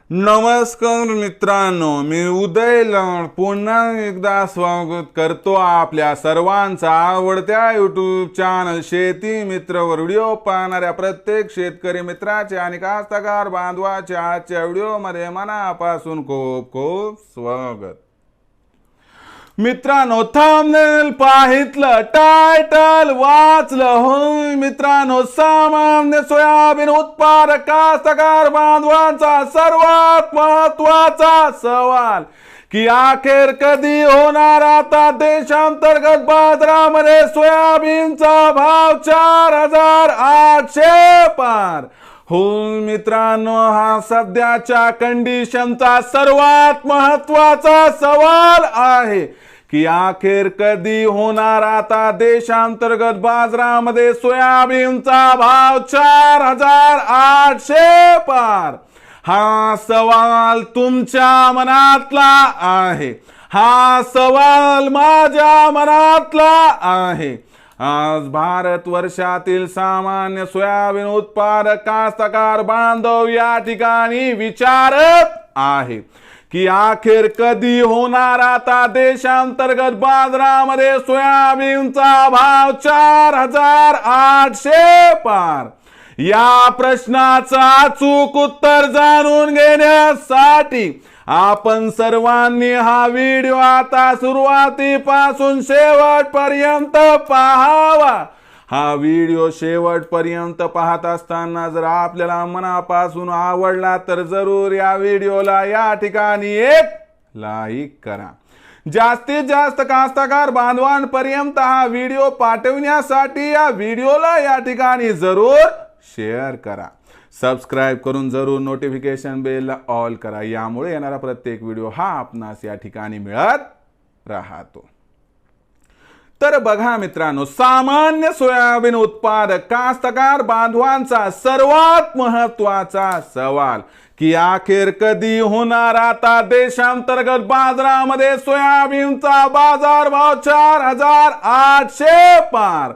नमस्कार मित्रांनो, मी उदय लाड पुन्हा एकदा स्वागत करतो आपल्या सर्वांचा आवडत्या यूट्यूब चॅनल शेती मित्रवर व्हिडिओ पाहणाऱ्या प्रत्येक शेतकरी मित्राचे आणि कास्तकार बांधवाचे आजच्या व्हिडिओमध्ये मनापासून खूप खूप स्वागत. मित्रांनो, थंबनेल पाहितलं, टायटल वाचलं होय मित्रांनो. सामान्य सोयाबीन उत्पादक कास्तकार बांधवांचा सर्वात महत्वाचा सवाल की अखेर कधी होणार आता देशांतर्गत बाजारामध्ये सोयाबीनचा भाव 4,800 पार. हो मित्रांनो, हा सध्याच्या कंडिशनचा सर्वात महत्वाचा सवाल आहे की अखेर कधी होणार आता देशांतर्गत बाजारामध्ये सोयाबीनचा भाव 4,800 पार. हा सवाल तुमच्या मनातला आहे, हा सवाल माझ्या मनातला आहे. आज भारत वर्षातील सामान्य सोयाबीन उत्पादक कास्तकार बांधव या ठिकाणी विचारत आहे की अखेर कधी होणार आता देशांतर्गत बाजारामध्ये सोयाबीनचा भाव 4,800 पार. या प्रश्नाचं अचूक उत्तर जाणून घेण्यासाठी आपण सर्वांनी हा व्हिडिओ आता सुरुवातीपासून शेवटपर्यंत पाहावा. हा व्हिडिओ शेवटपर्यंत पाहत असताना जर आपल्याला मनापासून आवडला तर जरूर या व्हिडिओला या ठिकाणी एक लाईक करा. जास्तीत जास्त कास्तकार बांधवांपर्यंत हा व्हिडिओ पाठवण्यासाठी या व्हिडिओला या ठिकाणी जरूर शेअर करा. सबस्क्राइब करून जरूर नोटिफिकेशन बेलला ऑल करा. यामुळे येणारा प्रत्येक व्हिडिओ हा आपणास या ठिकाणी मिळत राहतो. तर बघा मित्रांनो, सामान्य सोयाबीन उत्पादक कास्तकार बांधवांचा सर्वात महत्वाचा सवाल की अखेर कधी होणार आता देशांतर्गत बाजारामध्ये सोयाबीनचा बाजारभाव 4,800 पार.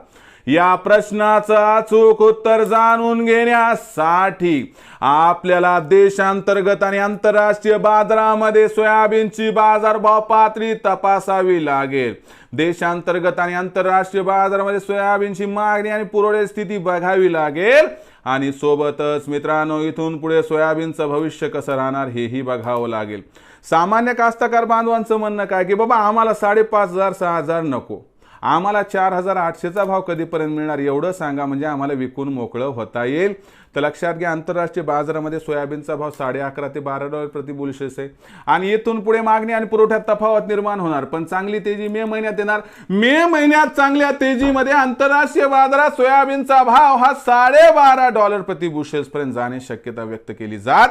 या प्रश्नाचं अचूक उत्तर जाणून घेण्यासाठी आपल्याला देशांतर्गत आणि आंतरराष्ट्रीय बाजारामध्ये सोयाबीनची बाजारभाव पातळी तपासावी लागेल. देशांतर्गत आणि आंतरराष्ट्रीय बाजारामध्ये सोयाबीनची मागणी आणि पुरवठ्याची स्थिती बघावी लागेल आणि सोबतच मित्रांनो इथून पुढे सोयाबीनचं भविष्य कसं राहणार हेही बघावं लागेल. सामान्य कास्तकार बांधवांचं म्हणणं काय की बाबा आम्हाला 5,500 6,000 नको, आम्हाला 4,800चा भाव कधीपर्यंत मिळणार एवढं सांगा म्हणजे आम्हाला विकून मोकळं होता येईल. तर लक्षात घ्या, आंतरराष्ट्रीय बाजारामध्ये सोयाबीनचा भाव $11.5 ते $12 प्रति बुशेल आहे आणि इथून पुढे मागणी आणि पुरवठ्यात तफावत निर्माण होणार. पण चांगली तेजी मे महिन्यात येणार. मे महिन्यात चांगल्या तेजीमध्ये आंतरराष्ट्रीय बाजारात सोयाबीनचा भाव हा $12.5 प्रति बुशेल पर्यंत जाण्याची शक्यता व्यक्त केली जात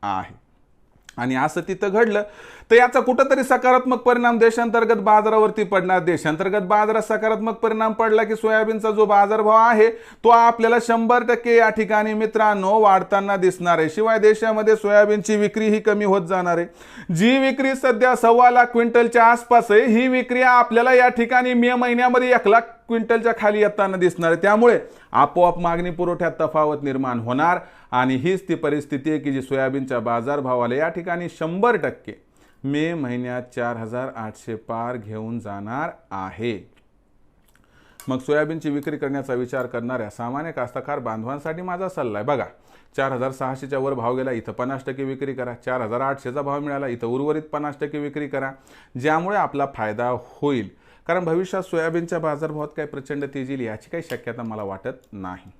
आहे. आणि असं तिथं घडलं तर याचा कुठंतरी सकारात्मक परिणाम देशांतर्गत बाजारावरती पडणार. देशांतर्गत बाजारात सकारात्मक परिणाम पडला की सोयाबीनचा जो बाजारभाव आहे तो आपल्याला 100% या ठिकाणी मित्रांनो वाढताना दिसणार आहे. शिवाय देशामध्ये सोयाबीनची विक्री ही कमी होत जाणार आहे. जी विक्री सध्या 1.25 लाख क्विंटलच्या आसपास आहे, ही विक्री आपल्याला या ठिकाणी मे महिन्यामध्ये 1 लाख क्विंटलच्या खाली येताना दिसणार आहे. त्यामुळे आपोआप मागणी पुरवठ्यात तफावत निर्माण होणार आणि हीच ती परिस्थिती आहे की जी सोयाबीनच्या बाजारभावाला या ठिकाणी 100% मे महिन्यात 4,800 पार घेऊन जाणार आहे. मग सोयाबीनची विक्री करण्याचा विचार करणाऱ्या सामान्य कास्तकार बांधवांसाठी माझा सल्ला आहे. बघा, 4,600च्या वर भाव गेला, इथं 50% विक्री करा. 4,800चा भाव मिळाला, इथं उर्वरित 50% विक्री करा, ज्यामुळे आपला फायदा होईल. कारण भविष्यात सोयाबीनच्या बाजारभावात काही प्रचंड तेजी येईल याची काही शक्यता मला वाटत नाही.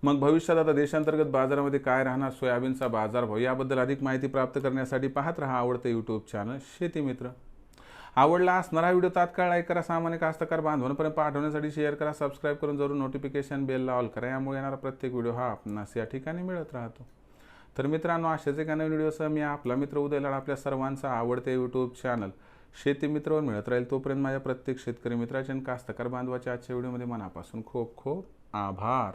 मग भविष्यात आता देशांतर्गत बाजारामध्ये काय राहणार सोयाबीनचा बाजारभाव याबद्दल अधिक माहिती प्राप्त करण्यासाठी पाहत रहा आवडते यूट्यूब चॅनल शेती मित्र. आवडला असणारा व्हिडिओ तात्काळ लाईक करा. सामान्य कास्तकार बांधवांपर्यंत पाठवण्यासाठी शेअर करा. सबस्क्राइब करून जरूर नोटिफिकेशन बेलला ऑल करा. यामुळे येणारा प्रत्येक व्हिडिओ हा आपणास या ठिकाणी मिळत राहतो. तर मित्रांनो, अशाच एका नवीन व्हिडिओसह मी आपला मित्र उदय लाड आपल्या सर्वांचा आवडते यूट्यूब चॅनल शेती मित्रवर मिळत राहील. तोपर्यंत माझ्या प्रत्येक शेतकरी मित्राच्या आणि कास्तकार बांधवाच्या आजच्या व्हिडिओमध्ये मनापासून खूप खूप आभार.